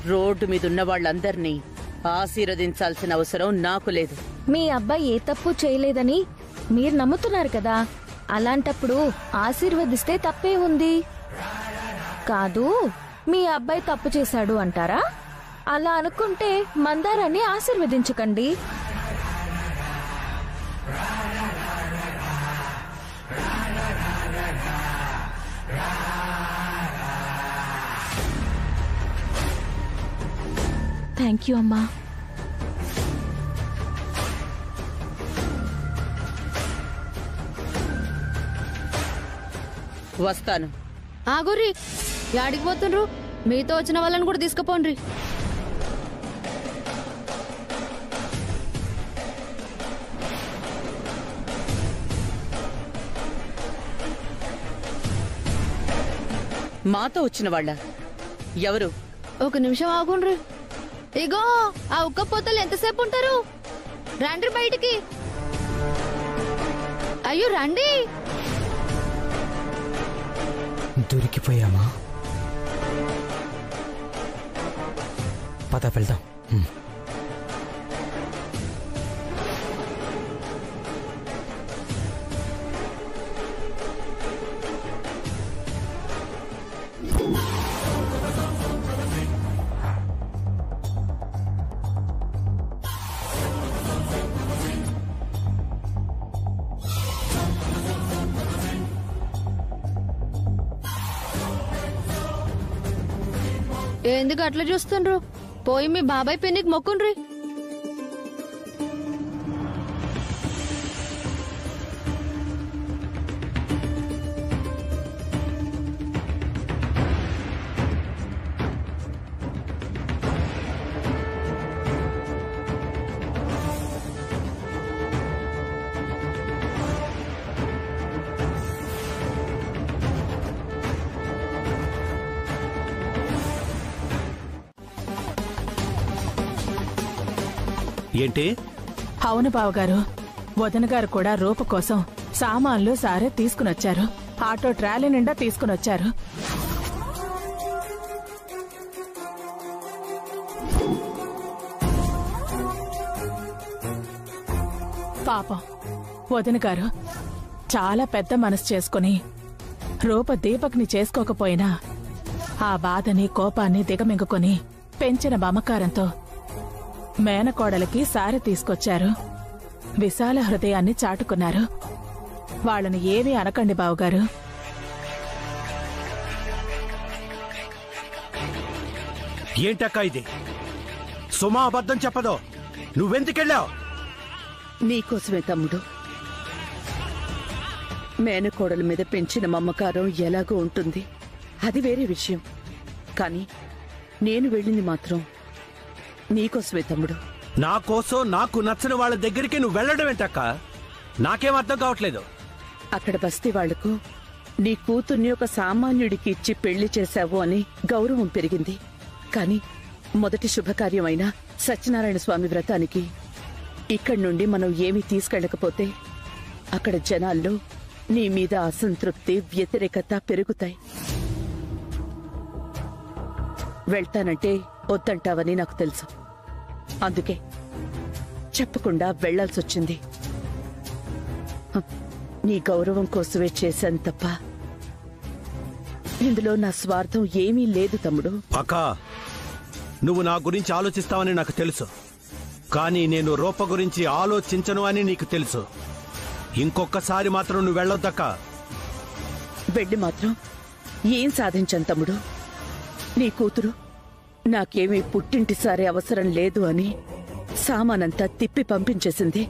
Road మీదున్న వాళ్ళందర్నీ ఆశీర్వదించాల్సిన అవసరం నాకు లేదు. మీ అబ్బాయి ఏ తప్పు చేయలేదని మీరు నమ్ముతున్నారు కదా, అలాంటప్పుడు ఆశీర్వదిస్తే తప్పే ఉంది. కాదు, మీ అబ్బాయి తప్పు చేశాడు అంటారా? అలా అనుకుంటే మందారాన్ని ఆశీర్వదించకండి. థ్యాంక్ యూ అమ్మా. వస్తాను. ఆగుర్రి, యాడికి పోతుండ్రు? మీతో వచ్చిన వాళ్ళని కూడా తీసుకుపోండ్రి. మాతో వచ్చిన వాళ్ళ ఎవరు? ఒక నిమిషం ఆగుండ్రి. ఇగో ఆ ఉక్క పోతలు ఎంతసేపు ఉంటారు? రండి బయటికి. అయ్యో రండి. దొరికిపోయామా? పద వెళ్దాం. ఎందుకు అట్లా చూస్తుండ్రు? పోయి మీ బాబాయ్ పెన్నికి మొక్కుండ్రి. ఏంటి? అవును బావగారు, వదిన గారు కూడా రూప కోసం సామాన్లు సారే తీసుకునొచ్చారు. ఆటో ట్రాలీ నిండా తీసుకునొచ్చారు. పాపం వదిన గారు చాలా పెద్ద మనసు చేసుకుని రూప దీపక్ని చేసుకోకపోయినా ఆ బాధని కోపాన్ని దిగమింగుకొని పెంచిన మమకారంతో మేనకోడలికి సారె తీసుకొచ్చారు. విశాల హృదయాన్ని చాటుకున్నారు. వాళ్ళని ఏమీ అనకండి బావుగారు. ఏంటక్కా ఇది? సుమా అబద్ధం చెప్పదో. నువ్వెందుకెళ్ళావు? నీకోసమే తమ్ముడు. మేనకోడల మీద పెంచిన మమకారం ఎలాగో ఉంటుంది, అది వేరే విషయం. కానీ నేను వెళ్ళింది మాత్రం నీకోసమే తమ్ముడు. నా కోసం నాకు నచ్చని వాళ్ళ దగ్గరికి నువ్వు వెళ్ళడం ఏంటక్క? నాకేం అర్థం కావట్లేదు. అక్కడ బస్తీ వాళ్లకు నీ కూతుర్ని ఒక సామాన్యుడికి ఇచ్చి పెళ్లి చేశావు అని గౌరవం పెరిగింది. కాని మొదటి శుభకార్యమైన సత్యనారాయణ స్వామి వ్రతానికి ఇక్కడి నుండి మనం ఏమీ తీసుకెళ్లకపోతే అక్కడ జనాల్లో నీ మీద అసంతృప్తి, వ్యతిరేకత పెరుగుతాయి. వెళ్తానంటే వద్దంటావని నాకు తెలుసు. అందుకే చెప్పకుండా వెళ్లాల్సొచ్చింది. నీ గౌరవం కోసమే చేశాను తప్ప ఇందులో నా స్వార్థం ఏమీ లేదు తమ్ముడు. అక్కా, నువ్వు నా గురించి ఆలోచిస్తావని నాకు తెలుసు. కానీ నేను రూప గురించి ఆలోచించను అని నీకు తెలుసు. ఇంకొకసారి మాత్రం నువ్వు వెళ్ళొద్దక్కా. వెళ్ళి మాత్రం ఏం సాధించాను తమ్ముడు? నీ కూతురు నాకేమీ పుట్టింటిసారి అవసరం లేదు అని సామానంతా తిప్పి పంపించేసింది.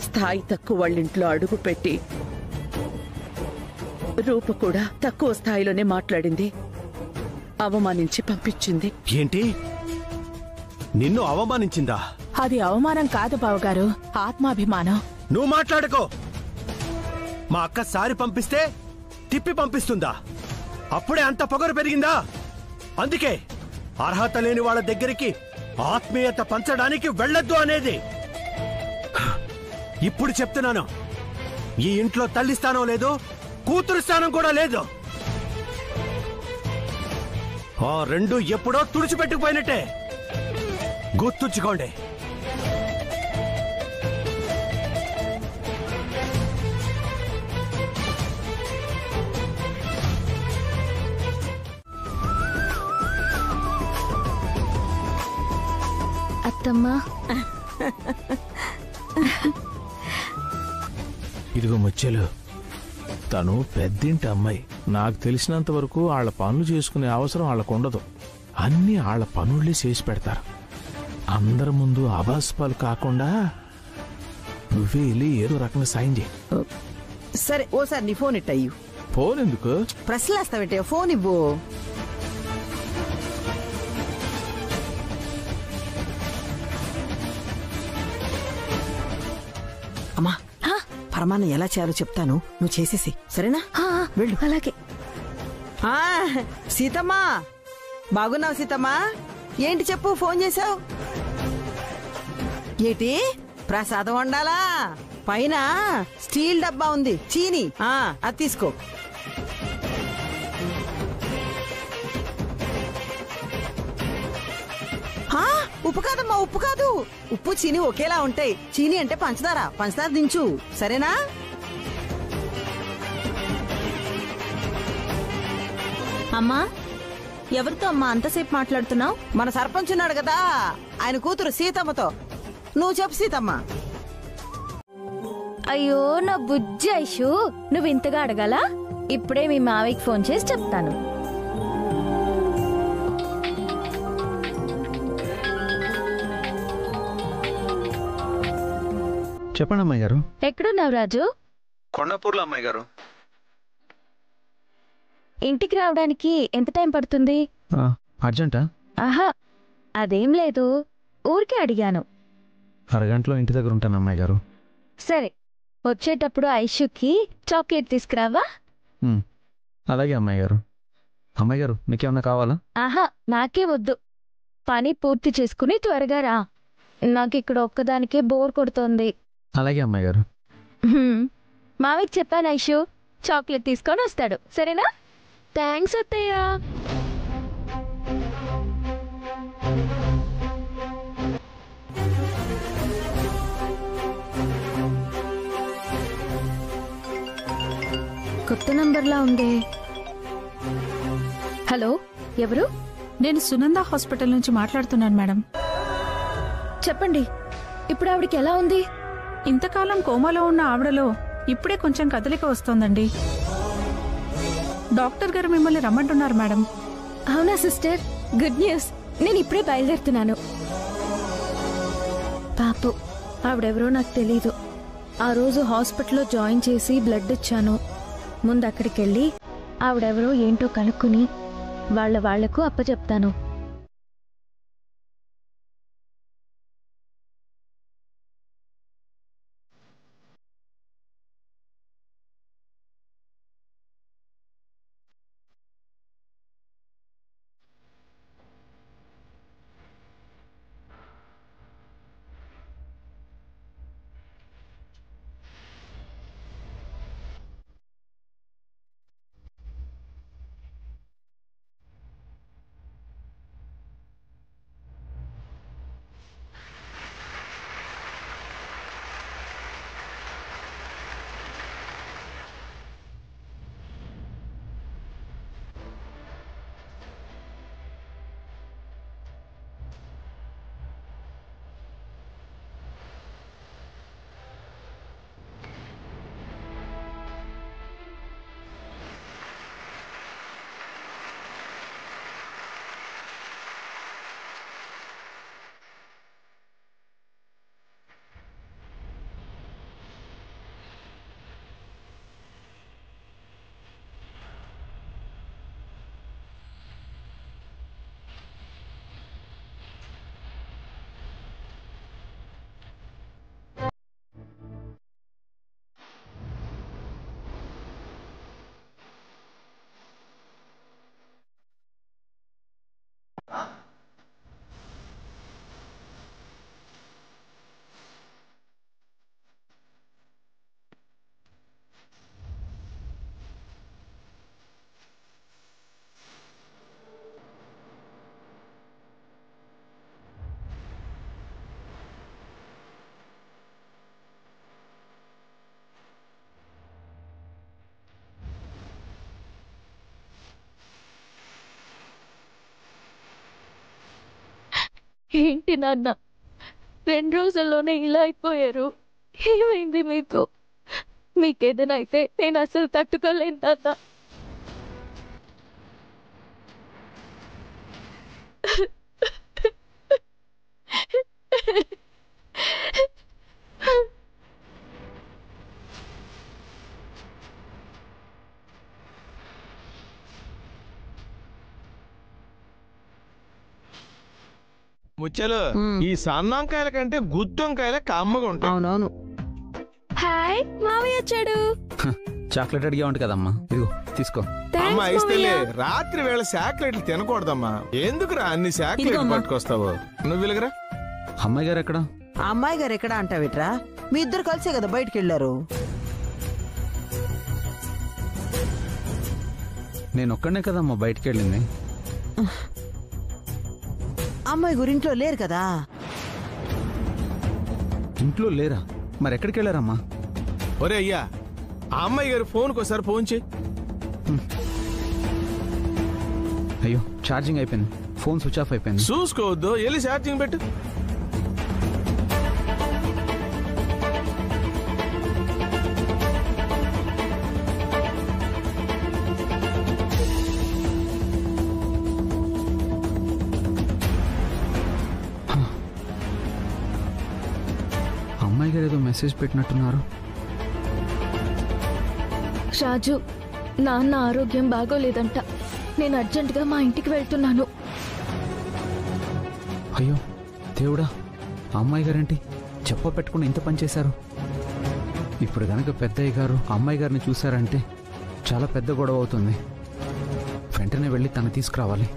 స్థాయి తక్కువ వాళ్ళింట్లో అడుగు పెట్టి రూప కూడా తక్కువ స్థాయిలోనే మాట్లాడింది, అవమానించి పంపించింది. ఏంటి? నిన్ను అవమానించిందా? అది అవమానం కాదు బావగారు, ఆత్మాభిమానం. నువ్వు మాట్లాడుకో. మా అక్క సారి పంపిస్తే తిప్పి పంపిస్తుందా? అప్పుడే అంత పొగరు పెరిగిందా? అందుకే అర్హత లేని వాళ్ళ దగ్గరికి ఆత్మీయత పంచడానికి వెళ్ళొద్దు అనేది. ఇప్పుడు చెప్తున్నాను, ఈ ఇంట్లో తల్లి స్థానం లేదు, కూతురు స్థానం కూడా లేదు. ఆ రెండు ఎప్పుడో తుడిచిపెట్టుకుపోయినట్టే. గుర్తుంచుకోండి. అత్తమ్మా, ఇదిగో ముచ్చెలు, తను పెద్దింటి అమ్మాయి. నాకు తెలిసినంత వరకు వాళ్ళ పనులు చేసుకునే అవసరం వాళ్ళకు ఉండదు. అన్నీ వాళ్ళ పనుళ్ళే చేసి పెడతారు. అందరి ముందు అబాస్పాలు కాకుండా నువ్వే వెళ్ళి ఏదో రకంగా సాయం చేయి. సరే, ఓసారి నీ ఫోన్ ఇట్టయ్యు. ఫోన్ ఎందుకు? ప్రశ్నలేస్తావేంటే, ఫోన్ ఇవ్వు. అమ్మా, పరమాన్నం ఎలా చేయాలో చెప్తాను, నువ్వు చేసేసి, సరేనా? వెళ్ళు. అలాగే. సీతమ్మా, బాగున్నావు సీతమ్మా? ఏంటి చెప్పు, ఫోన్ చేశావు? ఏటి ప్రసాదం వండాలా? పైన స్టీల్ డబ్బా ఉంది, చీని, అది తీసుకో. ఉప్పు కాదమ్మా, ఉప్పు కాదు. ఉప్పు చీని ఒకేలా ఉంటాయి. చీని అంటే పంచదార, పంచదార దించు, సరేనా? అమ్మా, ఎవరితో అమ్మా అంతసేపు మాట్లాడుతున్నావు? మన సర్పంచ్ ఉన్నాడు కదా, ఆయన కూతురు సీతమ్మతో. నువ్వు చెప్పు సీతమ్మ. అయ్యో నా బుజ్జి ఐషు, నువ్వు ఇంతగా అడగాలా? ఇప్పుడే మీ మావయ్యకి ఫోన్ చేసి చెప్తాను. చెప్పండి అమ్మాయి గారు. ఎక్కడున్నావు రాజు? కొండాపూర్లో అమ్మాయి గారు. ఇంటికి రావడానికి ఎంత టైం పడుతుంది? అర్జెంటా? ఆహా, అదేం లేదు, ఊరికే అడిగాను. అరగంటలో ఇంటి దగ్గర ఉంటాను అమ్మాయి గారు. సరే, వచ్చేటప్పుడు ఐషుకి చాక్లెట్ తీసుకురావా? అలాగే అమ్మాయి గారు. అమ్మాయి గారు, నీకేమన్నా కావాలా? ఆహా, నాకే వద్దు. పని పూర్తి చేసుకుని త్వరగా రా. నాకు ఇక్కడ ఒక్కదానికే బోర్ కొడుతోంది. అలాగే అమ్మాయి గారు. మావికి చెప్పాను ఐషు చాక్లెట్ తీసుకొని వస్తాడు, సరేనా? థ్యాంక్స్ అత్తయ్య. కొత్త నంబర్లా ఉంది. హలో, ఎవరు? నేను సునంద హాస్పిటల్ నుంచి మాట్లాడుతున్నాను మేడం. చెప్పండి, ఇప్పుడు ఆవిడికి ఎలా ఉంది? ఇంతకాలం కోమాలో ఉన్న ఆవిడలో ఇప్పుడే కొంచెం కదలిక వస్తోందండి. డాక్టర్ గారు మిమ్మల్ని రమ్మంటున్నారు మేడం. అవునా సిస్టర్, గుడ్ న్యూస్. నేను ఇప్పుడే బయలుదేరుతున్నాను. పాపు, ఆవిడెవరో నాకు తెలీదు. ఆ రోజు హాస్పిటల్లో జాయిన్ చేసి బ్లడ్ ఇచ్చాను. ముందు అక్కడికి వెళ్ళి ఆవిడెవరో ఏంటో కనుక్కుని వాళ్లకు అప్పచెప్తాను. ఏంటి నాన్న 2 రోజుల్లోనే ఇలా అయిపోయారు? ఏమైంది మీకు? మీకేదైనా అయితే నేను అసలు తట్టుకోలేను నాన్న. ముచ్చలు ఈ సన్నంకాయల కంటే గుత్తొంకాయల కమ్మగా ఉంటాయి. అవునవును. హాయ్ మావయ్య వచ్చాడు. చాక్లెట్ అడిగా ఉంటుంది కదమ్మా, ఇదిగో తీసుకో. అమ్మా ఇస్తేలే, రాత్రి వేళ చాక్లెట్లు తినకూడదమ్మా. ఎందుకురా అన్ని చాక్లెట్లు పట్టుకొస్తావు? నువ్వు వెలుగురా. అమ్మాయి గారు ఎక్కడ? అమ్మాయి గారు ఎక్కడ అంటావిట్రా? మీ ఇద్దరు కలిసే కదా బయటికి వెళ్ళారు. నేను ఒక్కడనే కదమ్మా బయటికి వెళ్ళింది. అమ్మాయి గురింట్లో లేరు కదా? ఇంట్లో లేరా? మరి ఎక్కడికి వెళ్ళారమ్మా? ఒరే అయ్యా, ఆ అమ్మాయి గారు ఫోన్కి ఒకసారి ఫోన్ చేయి. అయ్యో ఛార్జింగ్ అయిపోయింది, ఫోన్ స్విచ్ ఆఫ్ అయిపోయింది. చూసుకోవద్దు, వెళ్ళి ఛార్జింగ్ పెట్టు. అమ్మాయి గారు ఏదో మెసేజ్ పెట్టినట్టున్నారు. రాజు, నాన్న ఆరోగ్యం బాగోలేదంట. నేను అర్జెంటుగా మా ఇంటికి వెళ్తున్నాను. అయ్యో దేవుడా, ఆ అమ్మాయి గారేంటి చెప్ప పెట్టుకుని ఇంత పని చేశారు? ఇప్పుడు గనక పెద్దయ్య గారు అమ్మాయి గారిని చూశారంటే చాలా పెద్ద గొడవ అవుతుంది. వెంటనే వెళ్ళి తను తీసుకురావాలి.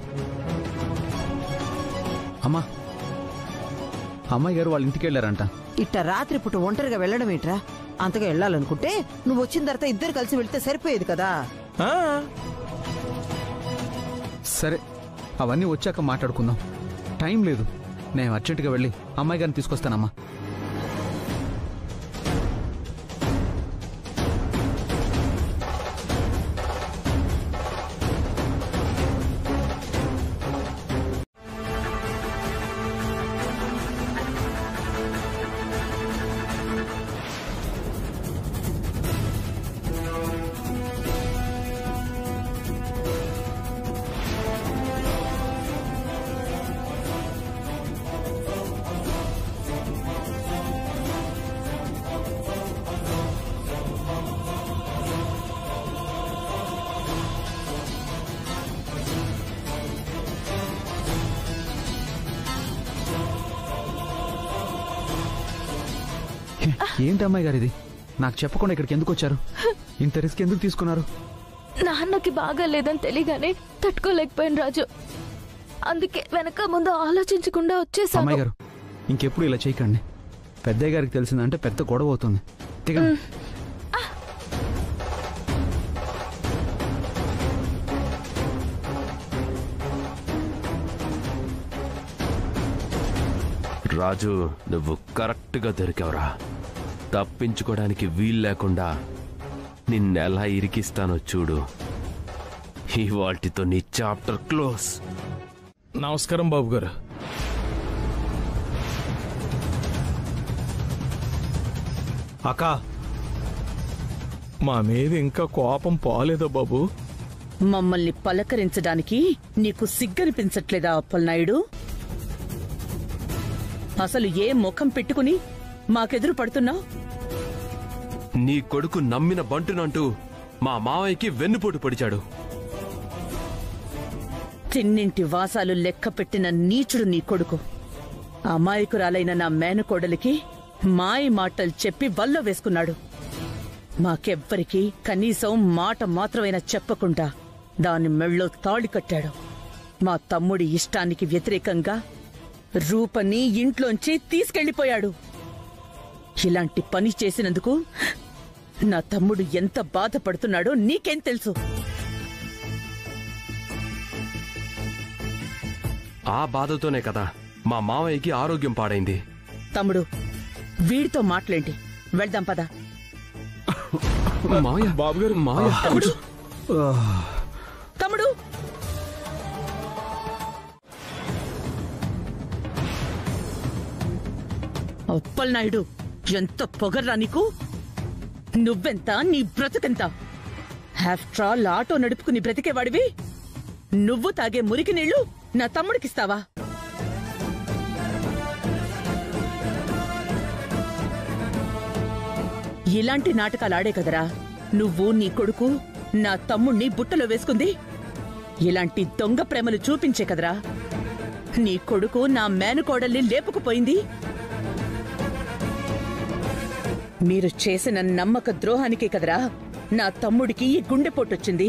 అమ్మా, అమ్మాయి గారు వాళ్ళ ఇంటికి వెళ్ళారంట. ఇట్ట రాత్రి పూట ఒంటరిగా వెళ్ళడం ఏంట్రా? అంతగా వెళ్ళాలనుకుంటే నువ్వు వచ్చిన తర్వాత ఇద్దరు కలిసి వెళ్తే సరిపోయేది కదా. సరే, అవన్నీ వచ్చాక మాట్లాడుకుందాం. టైం లేదు, నేను అర్జెంటుగా వెళ్ళి అమ్మాయి గారిని తీసుకొస్తానమ్మా. ఏంటి అమ్మాయి గారు ఇది? నాకు చెప్పకుండా ఇక్కడికి ఎందుకు వచ్చారు? ఇంత రిస్క్ ఎందుకు తీసుకున్నారు? నాన్నకి బాగా లేదని తెలియగానే తట్టుకోలేకపోయాను రాజు. అందుకే వెనక ముందు ఆలోచించకుండా వచ్చేసాను. అమ్మాయి గారు, ఇంకెప్పుడు ఇలా చేయకండి. పెద్దయ్య గారికి తెలిసిందంటే పెద్ద గొడవ అవుతుంది. దిగండి. రాజు, నువ్వు కరెక్ట్గా దొరికావురా. తప్పించుకోవడానికి వీలు లేకుండా నిన్నెలా ఇరికిస్తానో చూడు. ఇవాల్టితో నీ చాప్టర్ క్లోజ్. నమస్కారం బాబు గారు. అక్క, మా మీద ఇంకా కోపం పోలేదా బాబు? మమ్మల్ని పలకరించడానికి నీకు సిగ్గనిపించట్లేదా అప్పలనాయుడు? అసలు ఏ ముఖం పెట్టుకుని మాకెదురు పడుతున్నావు? నీ కొడుకు నమ్మిన బంటునంటూ మా మావయ్యకి వెన్నుపోటు పొడిచాడు. తిన్నింటి వాసాలు లెక్క పెట్టిన నీచుడు నీ కొడుకు. అమాయకురాలైన నా మేనకోడలికి మాయ మాటలు చెప్పి వల్ల వేసుకున్నాడు. మాకెవ్వరికీ కనీసం మాట మాత్రమైనా చెప్పకుండా దాని మెళ్ళో తాళి కట్టాడు. మా తమ్ముడి ఇష్టానికి వ్యతిరేకంగా రూపని ఇంట్లోంచి తీసుకెళ్లిపోయాడు. ఇలాంటి పని చేసినందుకు నా తమ్ముడు ఎంత బాధపడుతున్నాడో నీకేం తెలుసు? ఆ బాధతోనే కదా మా మావయ్యకి ఆరోగ్యం పాడైంది. తమ్ముడు, వీడితో మాట్లాడి వెళ్దాం పదా. మావయ్య, బాబు గారు, మావయ్య. తమ్ముడు, తమ్ముడు. అప్పలనాయుడు, ఎంత పొగర్రా నీకు? నువ్వెంత, నీ బ్రతుకెంత? ఆఫ్టర్ ఆల్ ఆటో నడుపుకుని బ్రతికేవాడివి నువ్వు తాగే మురికి నీళ్లు నా తమ్ముడికిస్తావా? ఇలాంటి నాటకాలాడే కదరా నువ్వు, నీ కొడుకు నా తమ్ముణ్ణి బుట్టలో వేసుకుంది. ఇలాంటి దొంగ ప్రేమలు చూపించే కదరా నీ కొడుకు నా మేనకోడల్ని లేపుకుపోయింది. మీరు చేసిన నమ్మక ద్రోహానికే కదరా నా తమ్ముడికి ఈ గుండెపోటొచ్చింది.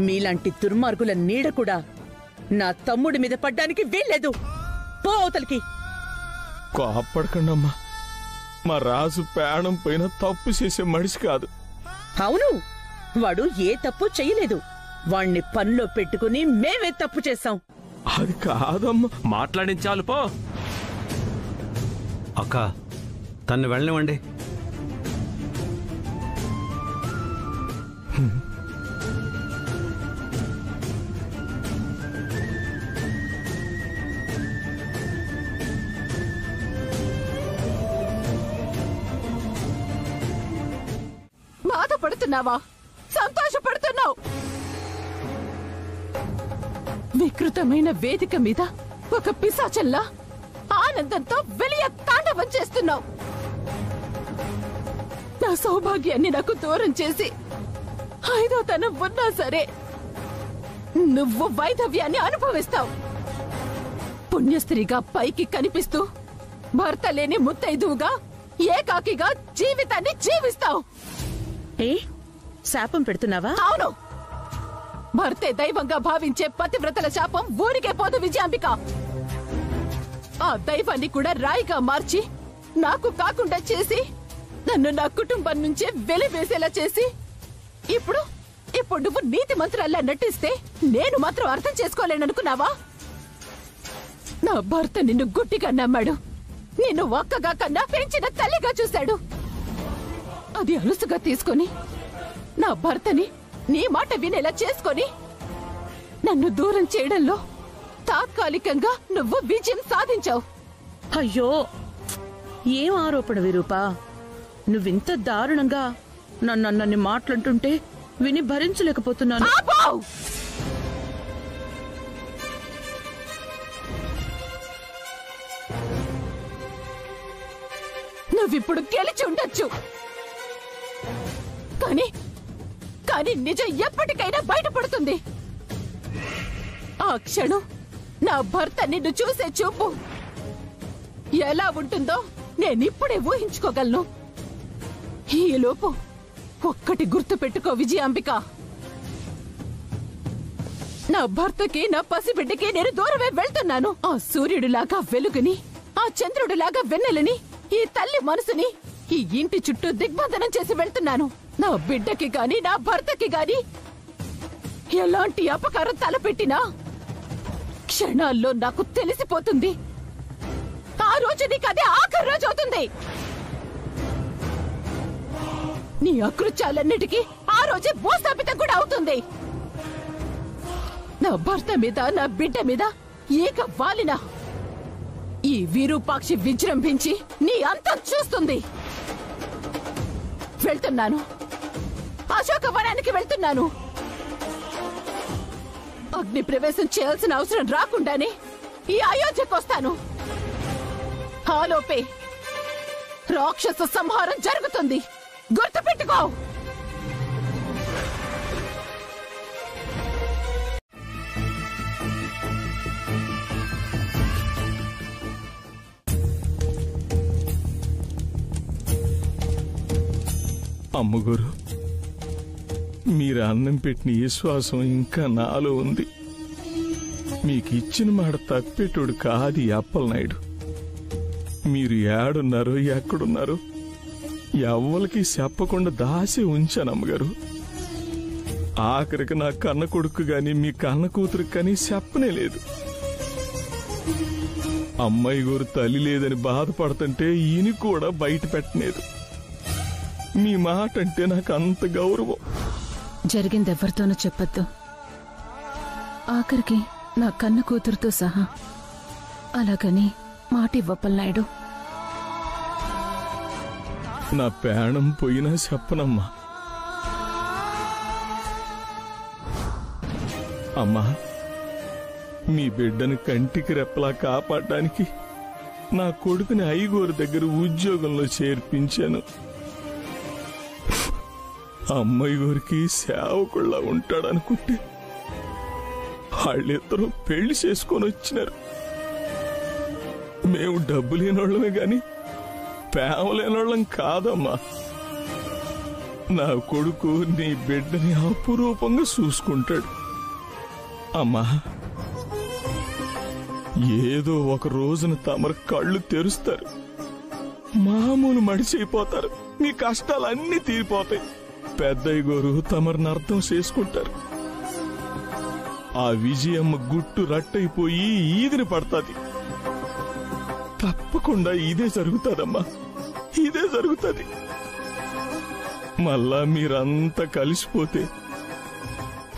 మీలాంటి దుర్మార్గుల నీడ కూడా నా తమ్ముడి మీద పడ్డానికి వీల్లేదు. పో అవతలికి. కోప్పడకండమ్మా, మా రాజు ప్రాణం పైన తప్పు చేసే మనిషి కాదు. అవును, వాడు ఏ తప్పు చెయ్యలేదు. వాణ్ణి పనిలో పెట్టుకుని మేమే తప్పు చేశాం. అది కాదమ్మా. మాట్లాడించాలు పో. అక్క, తన్ని వెళ్ళనివ్వండి. బాధపడుతున్నావా? సంతోషపడుతున్నావు? వికృతమైన వేదిక మీద ఒక పిశాచల్లా ఆనందంతో వెలియ తాండవం చేస్తున్నావు. నా సౌభాగ్యాన్ని నాకు దూరం చేసి ఐదో తనం ఉన్నా సరే నువ్వు వైధవ్యాన్ని అనుభవిస్తావు. పుణ్యస్త్రీగా పైకి కనిపిస్తూ భర్త లేని ముత్తైదువుగా ఏకాకిగా జీవితాన్ని జీవిస్తావు. ఏ శాపం పెడుతున్నావా? అవును, భర్తే దైవంగా భావించే పతివ్రతల శాపం ఊరికే పోదు విజయాంబిక. ఆ దైవాన్ని కూడా రాయిగా మార్చి నాకు కాకుండా చేసి నన్ను నా కుటుంబం నుంచే వెలివేసేలా చేసి ఇప్పుడు నువ్వు నీతి మంత్రాల్లా నటిస్తే నేను మాత్రం అర్థం చేసుకోలేననుకున్నావా? నా భర్త నిన్ను గుట్టిగా నమ్మాడు. నిన్ను ఒక్కగా కన్నా పెంచిన తల్లిగా చూశాడు. అది అలుసుగా తీసుకొని నా భర్తని నీ మాట వినేలా చేసుకొని నన్ను దూరం చేయడంలో తాత్కాలికంగా నువ్వు విజయం సాధించావు. అయ్యో, ఏం ఆరోపణ విరూపా? నువ్వింత దారుణంగా నన్ను మాట్లాడుతుంటే విని భరించలేకపోతున్నాను. నువ్విప్పుడు గెలిచి ఉండొచ్చు, కానీ నిజం ఎప్పటికైనా బయటపడుతుంది. ఆ క్షణం నా భర్త నిన్ను చూసే చూపు ఎలా ఉంటుందో నేనిప్పుడే ఊహించుకోగలను. ఈలోపు ఒక్కటి గుర్తు పెట్టుకో విజయాంబిక, నా భర్తకి నా పసిబిడ్డకి నేను దూరమే వెళ్తున్నాను. ఆ సూర్యుడిలాగా వెలుగుని, ఆ చంద్రుడిలాగా వెన్నెలని, ఈ తల్లి మనసుని ఈ ఇంటి చుట్టూ దిగ్బంధనం చేసి వెళ్తున్నాను. నా బిడ్డకి గాని నా భర్తకి గాని ఎలాంటి అపకారం తలపెట్టినా క్షణాల్లో నాకు తెలిసిపోతుంది. ఆ రోజు నీకు అదే ఆఖరి రోజు అవుతుంది. నీ అకృత్యాలన్నిటికీ ఆ రోజే భూస్థాపితం కూడా అవుతుంది. నా భర్త మీద నా బిడ్డ మీద ఏక వాలిన ఈ విరూపాక్షి విజృంభించి నీ అంతం చూస్తుంది. వెళ్తున్నాను, అశోకవనానికి వెళ్తున్నాను. అగ్ని ప్రవేశం చేయాల్సిన అవసరం రాకుండానే ఈ అయోధ్యకు వస్తాను. ఆలోపే రాక్షస సంహారం జరుగుతుంది, గుర్తుపెట్టుకో. అమ్మగారు, మీరు అన్నం పెట్టిన విశ్వాసం ఇంకా నాలో ఉంది. మీకు ఇచ్చిన మాట తప్పెట్టుడు కాదు అప్పలనాయుడు. మీరు ఏడున్నారో ఎక్కడున్నారో ఎవ్వరికి చెప్పకుండా దాసి ఉంచాను అమ్మగారు. ఆఖరికి నా కన్న కొడుకు గాని మీ కన్న కూతురు కానీ చెప్పనే లేదు. అమ్మాయి గారు తల్లి లేదని బాధపడుతుంటే ఈయన కూడా బయట పెట్టలేదు. మీ మాట అంటే నాకు అంత గౌరవం. జరిగిందెవ్వరితోనూ చెప్పొద్దు, ఆఖరికి నా కన్న కూతురుతో సహా. అలాగని మాటివ్వప్పలనాయుడు. నా ప్రాణం పోయినా చెప్పనమ్మా. అమ్మా, మీ బిడ్డను కంటికి రెప్పలా కాపాడడానికి నా కొడుకుని ఐగోరు దగ్గర ఉద్యోగంలో చేర్పించాను. అమ్మాయి గారికి సేవకుళ్ళ ఉంటాడనుకుంటే వాళ్ళిద్దరూ పెళ్లి చేసుకొని వచ్చినారు. మేము డబ్బు లేనోళ్ళమే గాని ప్రేమ లేనోళ్ళం కాదమ్మా. నా కొడుకు నీ బిడ్డని అపురూపంగా చూసుకుంటాడు. అమ్మా, ఏదో ఒక రోజున తమరు కళ్ళు తెరుస్తారు, మామూలు మడిచైపోతారు, మీ కష్టాలన్నీ తీరిపోతాయి. పెద్దయ్య గారు తమరిని అర్థం చేసుకుంటారు. ఆ విజయమ్మ గుట్టు రట్టయిపోయి ఈదిని పడతాది. తప్పకుండా ఇదే జరుగుతాదమ్మా, ఇదే జరుగుతుంది. మళ్ళా మీరంతా కలిసిపోతే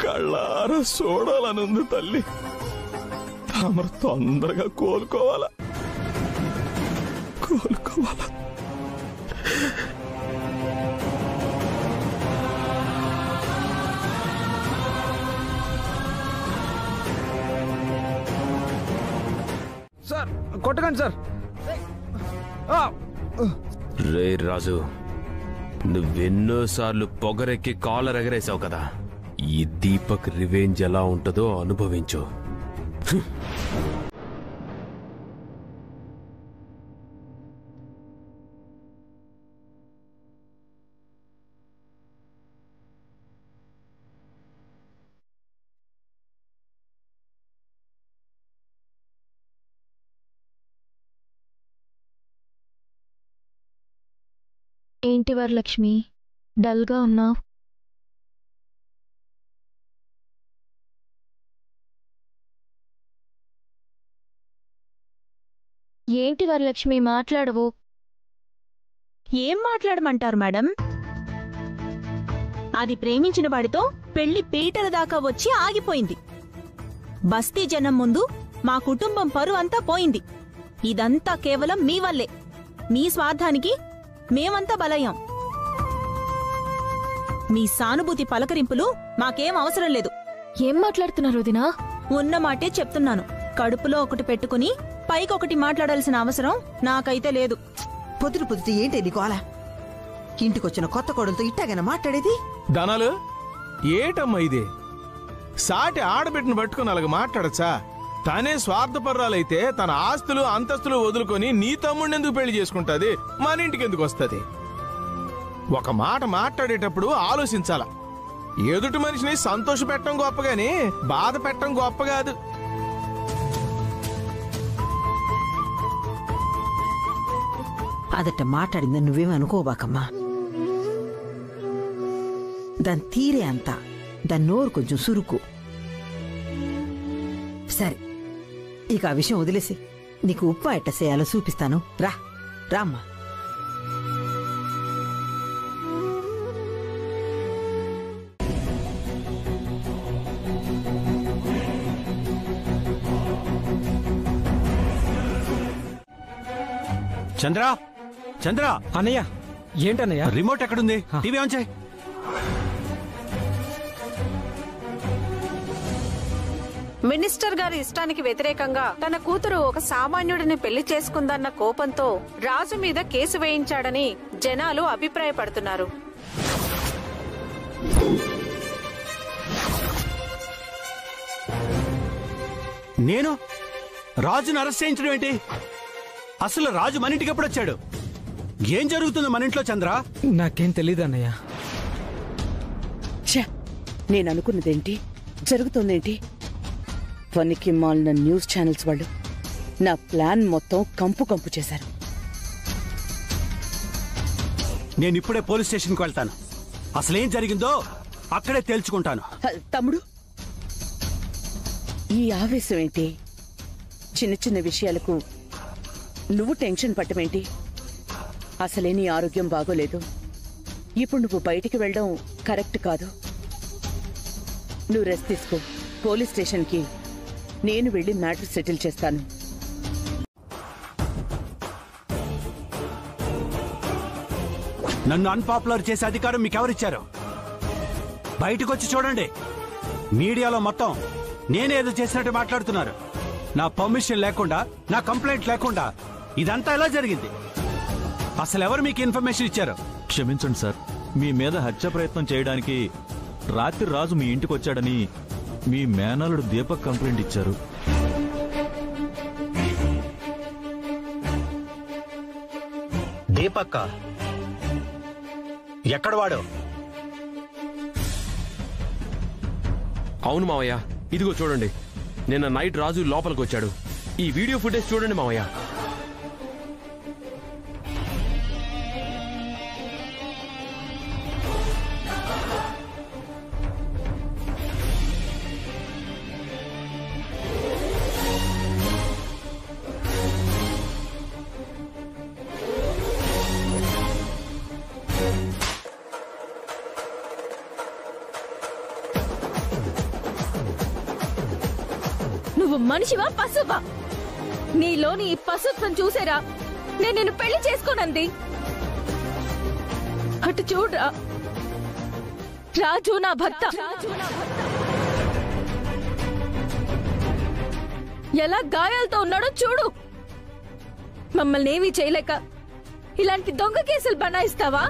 కళ్ళారా చూడాలనుంది తల్లి. తమరు తొందరగా కోలుకోవాలా. సార్ కొట్టకండి సార్. రే రాజు, నువ్వెన్నోసార్లు పొగరెక్కి కాలర్ ఎగరేసావు కదా. ఈ దీపక్ రివెంజ్ ఎలా ఉంటుందో అనుభవించు. ఏంటి వరలక్ష్మి, డల్గా ఉన్నావు? ఏంటి వరలక్ష్మి మాట్లాడవు? ఏం మాట్లాడమంటారు మేడం? అది ప్రేమించిన వాడితో పెళ్లి పీటల దాకా వచ్చి ఆగిపోయింది. బస్తీ జనం ముందు మా కుటుంబం పరువు అంతా పోయింది. ఇదంతా కేవలం మీ వల్లే. మీ స్వార్థానికి మేమంతా బలయ్యాం. మీ సానుభూతి పలకరింపులు మాకేం అవసరం లేదు. ఏం మాట్లాడుతున్నారు వదినా? ఉన్న మాటే చెప్తున్నాను. కడుపులో ఒకటి పెట్టుకుని పైకొకటి మాట్లాడాల్సిన అవసరం నాకైతే లేదు. పొద్దుటి ఏంటి నీకు అలా? ఇంటికొచ్చిన కొత్త కోడలతో ఇట్టాగైనా మాట్లాడేది? ధనాలు ఏటమ్మా ఇది? సాటి ఆడబిడ్డను పట్టుకుని అలాగ మాట్లాడచ్చా? తనే స్వార్థపర్రాలైతే తన ఆస్తులు అంతస్తులు వదులుకొని నీ తమ్ముడిని ఎందుకు పెళ్లి చేసుకుంటాది? మన ఇంటికి ఎందుకు వస్తుంది? ఒక మాట మాట్లాడేటప్పుడు ఆలోచించాల. ఎదుటి మనిషిని సంతోష పెట్టడం గొప్ప గాని బాధ పెట్టడం గొప్ప కాదు. అదట మాట్లాడిందని నువ్వేమీ అనుకోబాకమ్మా. దాని తీరే అంతా, దాని నోరు కొంచెం సురుకు. సరే, ఇక ఆ విషయం వదిలేసి నీకు ఉప్మా ఎట్ట చేయాలో చూపిస్తాను. రా రామ్మా. చంద్ర, చంద్ర. అన్నయ్య, ఏంటన్నయ్య? రిమోట్ ఎక్కడుంది? టీవీ ఆన్ చేయి. మినిస్టర్ గారి ఇష్టానికి వ్యతిరేకంగా తన కూతురు ఒక సామాన్యుడిని పెళ్లి చేసుకుందన్న కోపంతో రాజు మీద కేసు వేయించాడని జనాలు అభిప్రాయపడుతున్నారు. నేను రాజును అరెస్ట్ చేయించడం ఏంటి? అసలు రాజు మన ఇంటికి ఎప్పుడు వచ్చాడు? ఏం జరుగుతుంది మన ఇంట్లో చంద్ర? నాకేం తెలీదు అన్నయ్య. నేను అనుకున్నదేంటి జరుగుతుందేంటి? పనికి మాలిన న్యూస్ ఛానల్స్ వాళ్ళు నా ప్లాన్ మొత్తం కంపు చేశారు. నేను ఇప్పుడే పోలీస్ స్టేషన్కి వెళ్తాను. అసలేం జరిగిందో అక్కడే తేల్చుకుంటాను. తమ్ముడు, ఈ ఆవేశం ఏంటి? చిన్న చిన్న విషయాలకు నువ్వు టెన్షన్ పట్టమేంటి? అసలే నీ ఆరోగ్యం బాగోలేదు. ఇప్పుడు నువ్వు బయటికి వెళ్ళడం కరెక్ట్ కాదు. నువ్వు రెస్ట్ తీసుకో. పోలీస్ స్టేషన్కి నేను వెళ్ళి మ్యాటర్ సెటిల్ చేస్తాను. నన్ను అన్పాపులర్ చేసే అధికారం మీకెవరిచ్చారు? బయటకు వచ్చి చూడండి. మీడియాలో మొత్తం నేనేదో చేసినట్టు మాట్లాడుతున్నారు. నా పర్మిషన్ లేకుండా, నా కంప్లైంట్ లేకుండా ఇదంతా ఎలా జరిగింది? అసలు ఎవరు మీకు ఇన్ఫర్మేషన్ ఇచ్చారు? క్షమించండి సార్, మీ మీద హత్య ప్రయత్నం చేయడానికి రాత్రి రాజు మీ ఇంటికి వచ్చాడని మీ మేనల్లుడు దీపక్ కంప్లైంట్ ఇచ్చారు. దీపక్ ఎక్కడ వాడు? అవును మావయ్య, ఇదిగో చూడండి. నిన్న నైట్ రాజు లోపలికి వచ్చాడు. ఈ వీడియో ఫుటేజ్ చూడండి మావయ్య. నువ్వు మనిషివా పశువా? నీలోని ఈ పశుత్వం చూసేరా నేను నిన్ను పెళ్లి చేసుకోనంది. అటు చూడరా, రాజు నా భర్త. ఎలా గాయాలతో ఉన్నాడో చూడు. మమ్మల్ని ఏమీ చేయలేక ఇలాంటి దొంగ కేసులు బనాయిస్తావా?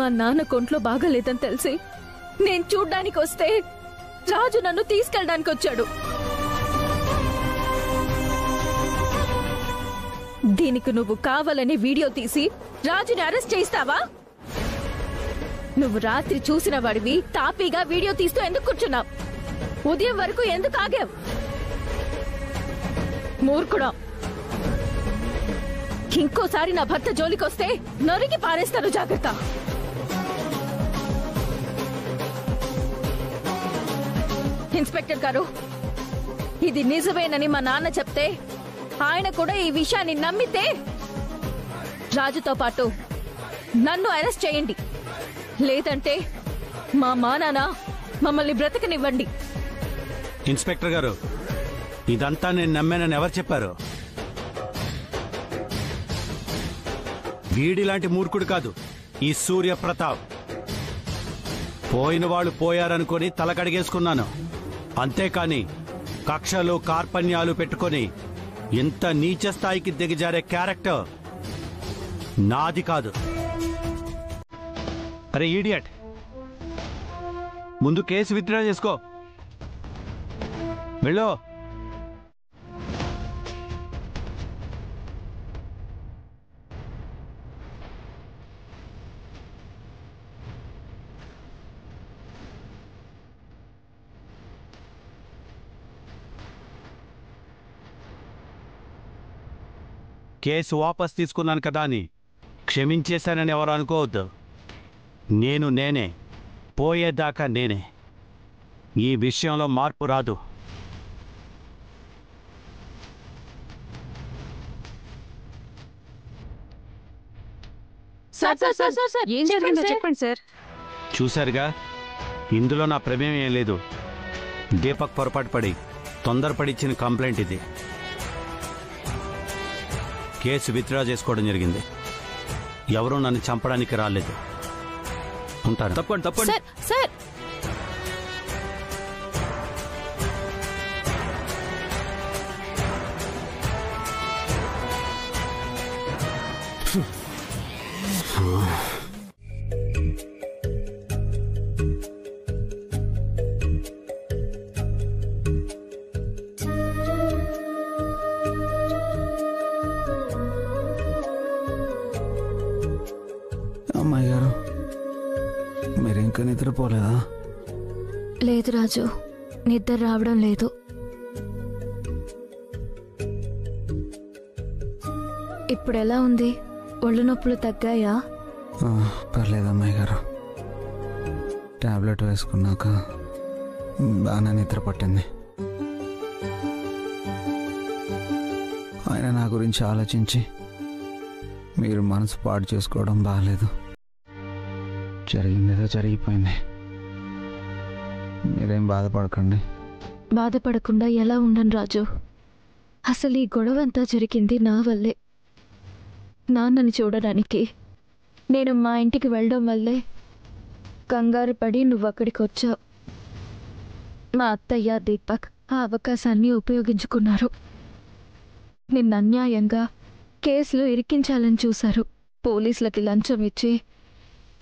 మా నాన్న కొంట్లో బాగాలేదని తెలిసి నేను చూడ్డానికి వస్తే రాజు నన్ను తీసుకెళ్ళడానికి వచ్చాడు. దీనికి నువ్వు కావాలని వీడియో తీసి రాజుని అరెస్ట్ చేస్తావా? నువ్వు రాత్రి చూసిన వాడివి తాపీగా వీడియో తీస్తూ ఎందుకు కూర్చున్నావు? ఉదయం వరకు ఎందుకు ఆగావు? మూర్ఖుడా, ఇంకోసారి నా భర్త జోలికొస్తే నరికి పారేస్తాను, జాగ్రత్త. ఇన్స్పెక్టర్ గారు, ఇది నిజమేనని మా నాన్న చెప్తే ఆయన కూడా ఈ విషయాన్ని నమ్మితే రాజుతో పాటు నన్ను అరెస్ట్ చేయండి. లేదంటే మా నాన్న మమ్మల్ని బ్రతకనివ్వండి. ఇన్స్పెక్టర్ గారు, ఇదంతా నేను నమ్మానని ఎవరు చెప్పారు? వీడిలాంటి మూర్ఖుడు కాదు ఈ సూర్య ప్రతాప్. పోయిన వాళ్ళు పోయారనుకొని తలకడిగేసుకున్నాను. అంతేకాని కక్షలు కార్పణ్యాలు పెట్టుకొని ఇంత నీచ స్థాయికి దిగజారే క్యారెక్టర్ నాది కాదు. అరే ఈడియట్, ముందు కేసు విత్డ్రా చేసుకో. వెళ్ళు. కేసు వాపస్ తీసుకున్నాను కదా అని క్షమించేశానని ఎవరు అనుకోవద్దు. నేనే, పోయేదాకా నేనే. ఈ విషయంలో మార్పు రాదు. ఏం జరిగిందో చెప్పండి సార్. చూశారుగా, ఇందులో నా ప్రమేయం ఏం లేదు. దీపక్ పొరపాటు పడి తొందరపడి ఇచ్చిన కంప్లైంట్ ఇది. కేసు విత్డ్రా చేసుకోవడం జరిగింది. ఎవరూ నన్ను చంపడానికి రాలేదు. ఉంటారు. తప్పండి తప్పండి సార్. అమ్మాయి గారు, మీరు ఇంకా నిద్రపోలేదా? లేదు రాజు, నిద్ర రావడం లేదు. ఇప్పుడు ఎలా ఉంది? ఒళ్ళు నొప్పులు తగ్గాయా? పర్లేదు అమ్మాయి గారు, టాబ్లెట్ వేసుకున్నాక బాగానే నిద్ర పట్టింది. ఆయన నా గురించి ఆలోచించి మీరు మనసు పాడు చేసుకోవడం బాగాలేదు. జరిగిందేదో జరిగిపోయింది. మీరేం బాధపడకండి. బాధపడకుండా ఎలా ఉండను రాజు? అసలు ఈ గొడవంతా జరిగింది నా వల్లే. నాన్నని చూడడానికి నేను మా ఇంటికి వెళ్ళడం వల్లే కంగారు పడి నువ్వు అక్కడికి వచ్చావు. మా అత్తయ్య దీపక్ ఆ అవకాశాన్ని ఉపయోగించుకున్నారు. నిన్ను అన్యాయంగా కేసులో ఇరికించాలని చూశారు. పోలీసులకి లంచం ఇచ్చి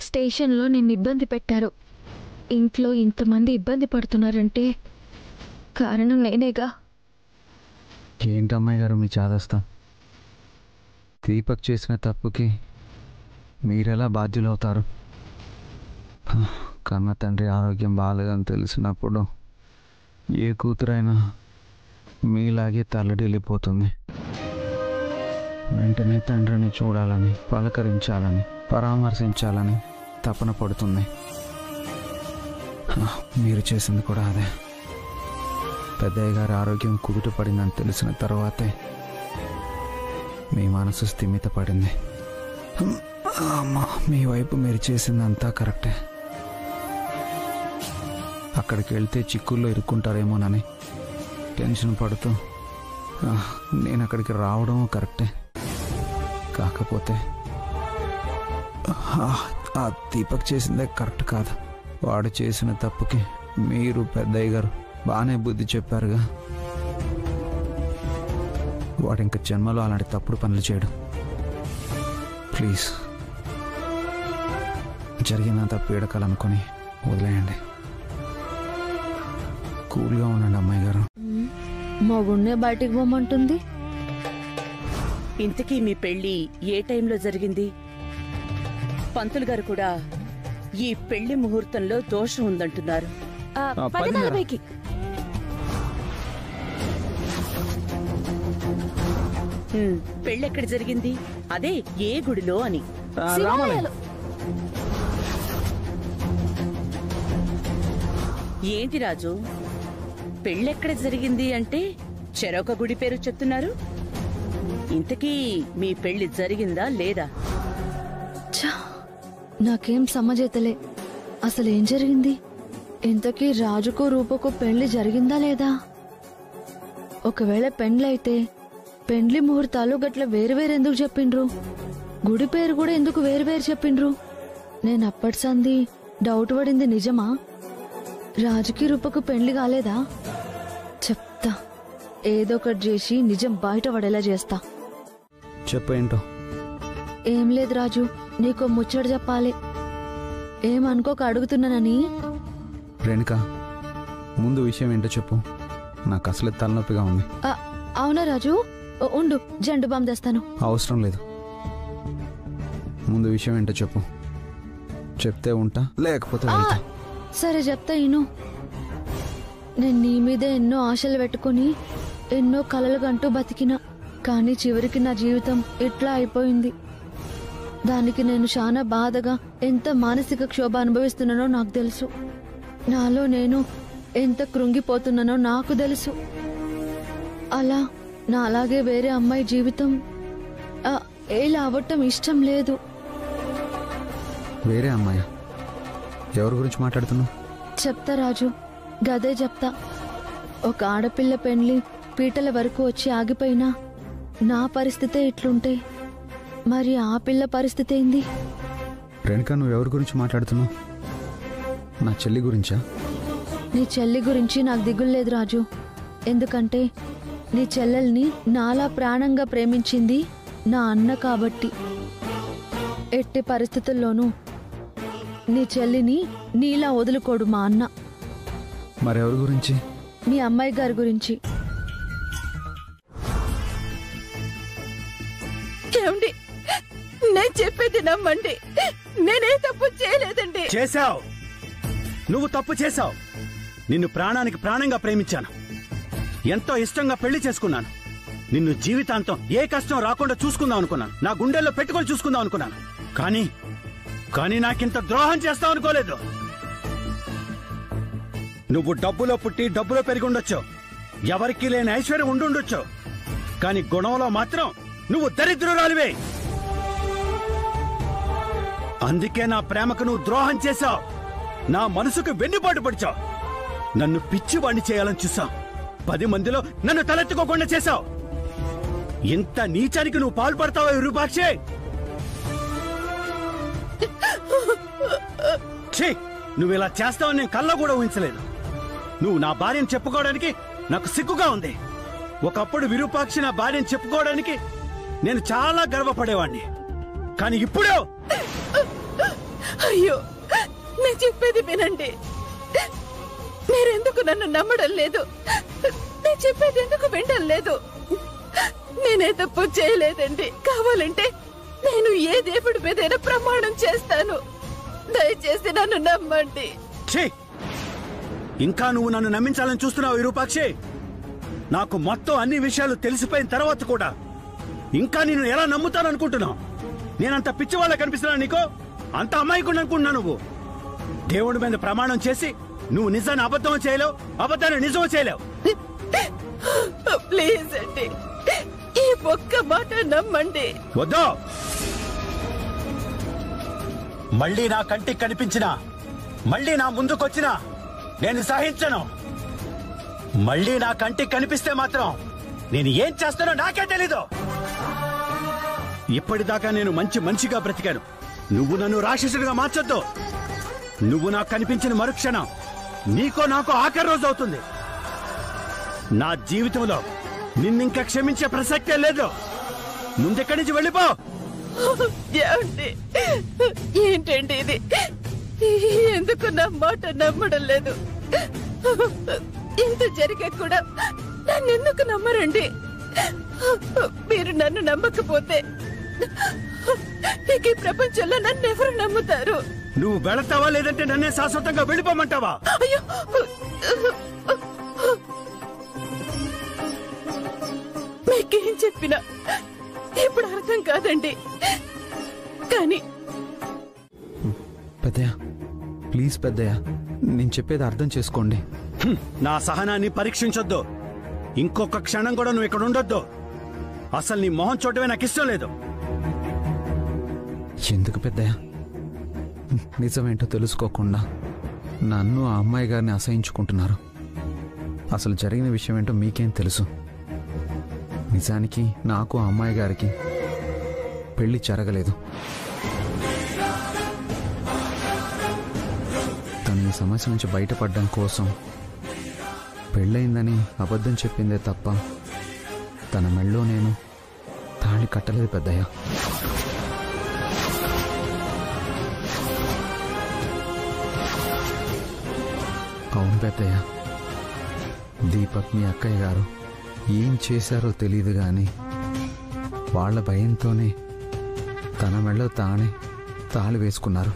స్టేషన్లో నిన్ను ఇబ్బంది పెట్టారు. ఇంట్లో ఇంతమంది ఇబ్బంది పడుతున్నారంటే కారణం నేనేగా. ఏంటమ్మాయి గారు మీ చాదస్తా? దీపక్ చేసిన తప్పుకి మీరెలా బాధ్యులవుతారు? కన్న తండ్రి ఆరోగ్యం బాగాలేదని తెలిసినప్పుడు ఏ కూతురైనా మీలాగే తల్లడిల్లిపోతుంది. వెంటనే తండ్రిని చూడాలని, పలకరించాలని, పరామర్శించాలని తపన పడుతుంది. మీరు చేసింది కూడా అదే. పెద్దయ్య గారి ఆరోగ్యం కుదుట పడిందని తెలిసిన తర్వాతే మీ మనసు స్థిమితపడింది. అమ్మా, మీ వైపు మీరు చేసిందంతా కరెక్టే. అక్కడికి వెళ్తే చిక్కుల్లో ఇరుక్కుంటారేమోనని టెన్షన్ పడుతూ నేను అక్కడికి రావడం కరెక్టే. కాకపోతే ఆ దీపక్ చేసిందే కరెక్ట్ కాదు. వాడు చేసిన తప్పుకి మీరు పెద్దయ్య గారు బాగానే బుద్ధి చెప్పారుగా. వాడు ఇంక జన్మలో అలాంటి తప్పుడు పనులు చేయడు. ప్లీజ్ జరిగినంత పీడకాలనుకొని వదిలేయండి. కూల్గా ఉండండి అమ్మాయి గారు. మా గుండె బయటికి పోమంటుంది. ఇంతకీ మీ పెళ్లి ఏ టైంలో జరిగింది? పంతులు గారు కూడా ఈ పెళ్లి ముహూర్తంలో దోషం ఉందంటున్నారు. 10:40కి. పెళ్ళెక్కడ జరిగింది? అదే ఏ గుడిలో అని. ఏంటి రాజు, పెళ్ళెక్కడ జరిగింది అంటే చెరొక గుడి పేరు చెప్తున్నారు. ఇంతకీ మీ పెళ్లి జరిగిందా లేదా? నాకేం సమజైతలే. అసలేం జరిగింది? ఇంతకీ రాజుకు రూపకు పెళ్లి జరిగిందా లేదా? ఒకవేళ పెండ్లైతే పెండ్లి ముహూర్తాలు గట్ల వేరువేరెందుకు చెప్పిండ్రు? గుడి పేరు కూడా ఎందుకు వేరువేరు చెప్పిండ్రు? నేను అప్పటి సంది డౌట్ పడింది నిజమా? రాజుకి రూపకు పెండ్లి కాలేదా? చెప్తా, ఏదో ఒకటి చేసి నిజం బయట పడేలా చేస్తా. చెప్పేంటో. ఏం లేదు రాజు, నీకో ముచ్చట చెప్పాలి. ఏమనుకోక అడుగుతున్నానని. రేణుక, ముందు విషయం ఏంటో చెప్పు. నాకు అసలు తలనొప్పిగా ఉంది. అవునా రాజు, ఉండు జండు బామ్ తెస్తాను. అవసరం లేదు, ముందు విషయం ఏంటో చెప్పు. చెప్తే ఉంటా, లేకపోతే వెళ్తా. సరే చెప్తా ఇను. నేను నీ మీద ఎన్నో ఆశలు పెట్టుకుని ఎన్నో కలలు కంటూ బతికినా, కానీ చివరికి నా జీవితం ఇట్లా అయిపోయింది. దానికి నేను చాలా బాధగా ఎంత మానసిక క్షోభ అనుభవిస్తున్నానో నాకు తెలుసు. నాలో నేను ఎంత కృంగిపోతున్నానో నాకు తెలుసు. అలా నా అలాగే వేరే అమ్మాయి జీవితం ఇలా అవ్వటం ఇష్టం లేదు. వేరే అమ్మాయి? ఎవరి గురించి మాట్లాడుతున్నావు? చెప్తా రాజు, గదే చెప్తా. ఒక ఆడపిల్ల పెండ్లి పీటల వరకు వచ్చి ఆగిపోయినా నా పరిస్థితే ఇట్లుంటే మరి ఆ పిల్ల పరిస్థితి ఏంది? రేణుక, నువ్వు ఎవరి గురించి మాట్లాడుతున్నావు? నా చెల్లి గురించా? నీ చెల్లి గురించి నాకు దిగులేదు రాజు. ఎందుకంటే నీ చెల్లెల్ని నాలా ప్రాణంగా ప్రేమించింది నా అన్న కాబట్టి. ఎట్టి పరిస్థితుల్లోనూ నీ చెల్లిని నీలా వదులుకోడు మా అన్న. మరెవరి గురించి? మీ అమ్మాయి గారి గురించి. ఏమండి, నేను చెప్పేది నమ్మండి. నేనే తప్పు చేయలేదండి. చేశావు, నువ్వు తప్పు చేశావు. నిన్ను ప్రాణానికి ప్రాణంగా ప్రేమించాను, ఎంతో ఇష్టంగా పెళ్లి చేసుకున్నాను. నిన్ను జీవితాంతం ఏ కష్టం రాకుండా చూసుకుందాం అనుకున్నాను. నా గుండెల్లో పెట్టుకొని చూసుకుందాం అనుకున్నాను. కానీ నాకింత ద్రోహం చేస్తావు అనుకోలేదు. నువ్వు డబ్బులో పుట్టి డబ్బులో పెరిగి ఉండొచ్చు, ఎవరికీ లేని ఐశ్వర్యం ఉండుండొచ్చు, కానీ గుణంలో మాత్రం నువ్వు దరిద్రురాలివే. అందుకే నా ప్రేమకు నువ్వు ద్రోహం చేశావు. నా మనసుకు వెన్నుపాటు పడిచావు. నన్ను పిచ్చివాణ్ణి చేయాలని చూసావు. 10 మందిలో నన్ను తలెత్తుకోకుండా చేశావు. ఇంత నీచానికి నువ్వు పాల్పడతావా విరూపాక్షి? ఛీ, నువ్వు ఇలా చేస్తావని నేను కళ్ళ కూడా ఊహించలేదు. నువ్వు నా భార్యను చెప్పుకోవడానికి నాకు సిగ్గుగా ఉంది. ఒకప్పుడు విరూపాక్షి నా భార్యను చెప్పుకోవడానికి నేను చాలా గర్వపడేవాణ్ణి. కానీ ఇప్పుడు అయ్యో, నేను చెప్పేది వినండి. మీరెందుకు నన్ను నమ్మడం లేదు? నేను చెప్పేది ఎందుకు వినడం లేదు? నేనే తప్పు చేయలేదండి. కావాలంటే నేను ఏ దేవుడి మీదైనా ప్రమాణం చేస్తాను. దయచేసి నన్ను నమ్మండి. ఛీ, ఇంకా నువ్వు నన్ను నమ్మించాలని చూస్తున్నావు విరూపాక్షి? నాకు మొత్తం అన్ని విషయాలు తెలిసిపోయిన తర్వాత కూడా ఇంకా నేను ఎలా నమ్ముతాననుకుంటున్నావు? నేనంత పిచ్చివాళ్ళ కనిపిస్తున్నా నీకు? అంత అమాయకుడు అనుకుంటున్నా నువ్వు? దేవుడి మీద ప్రమాణం చేసి నువ్వు నిజాన్ని అబద్ధం చేయలేవు, అబద్ధాన్ని నిజం చేయలేవు. ప్లీజ్ అండి, ఈ ఒక్క మాట నమ్మండి. వద్దు. మళ్ళీ నా కంటికి కనిపించినా, మళ్ళీ నా ముందుకొచ్చినా నేను సహించను. మళ్ళీ నా కంటికి కనిపిస్తే మాత్రం నేను ఏం చేస్తానో నాకే తెలీదు. ఇప్పటిదాకా నేను మంచి మనిషిగా బ్రతికాను. నువ్వు నన్ను రాక్షసుడిగా మార్చొద్దు. నువ్వు నాకు కనిపించిన మరుక్షణం నీకో నాకో ఆఖరి రోజు అవుతుంది. నా జీవితంలో నిన్నింకా క్షమించే ప్రసక్తే లేదు. ముందెక్కడి నుంచి వెళ్ళిపో. ఏంటండి ఇది? ఎందుకు నా మాట నమ్మడం లేదు? ఇంత జరిగా కూడా నన్ను ఎందుకు నమ్మరండి? మీరు నన్ను నమ్మకపోతే ఈ ప్రపంచంలో నన్ను ఎవరు నమ్ముతారు? నువ్వు వెళతావా లేదంటే నన్నే శాశ్వతంగా వెళ్ళిపోమంటావా? అయ్యో, మీకేం చెప్పినా ఇప్పుడు అర్థం కాదండి. కానీ పెద్దయ్య, ప్లీజ్ పెద్దయ్య, నేను చెప్పేది అర్థం చేసుకోండి. నా సహనాన్ని పరీక్షించొద్దు. ఇంకొక క్షణం కూడా నువ్వు ఇక్కడ ఉండొద్దు. అసలు నీ మొహం చూడటమే నాకు ఇష్టం లేదు. ఎందుకు పెద్దయ్య? నిజమేంటో తెలుసుకోకుండా నన్ను ఆ అమ్మాయి గారిని అసహించుకుంటున్నారు. అసలు జరిగిన విషయం ఏంటో మీకేం తెలుసు? నిజానికి నాకు ఆ అమ్మాయి గారికి పెళ్లి జరగలేదు. తను ఈ సమస్య నుంచి బయటపడడం కోసం పెళ్ళయిందని అబద్ధం చెప్పిందే తప్ప తన మెళ్ళో నేను తాళి కట్టలేదు పెద్దయ్య. అవును పెద్దయ్య, దీపక్ మీ అక్కయ్య గారు ఏం చేశారో తెలియదు కానీ వాళ్ళ భయంతోనే తన మెళ్ళో తానే తాళి వేసుకున్నారు.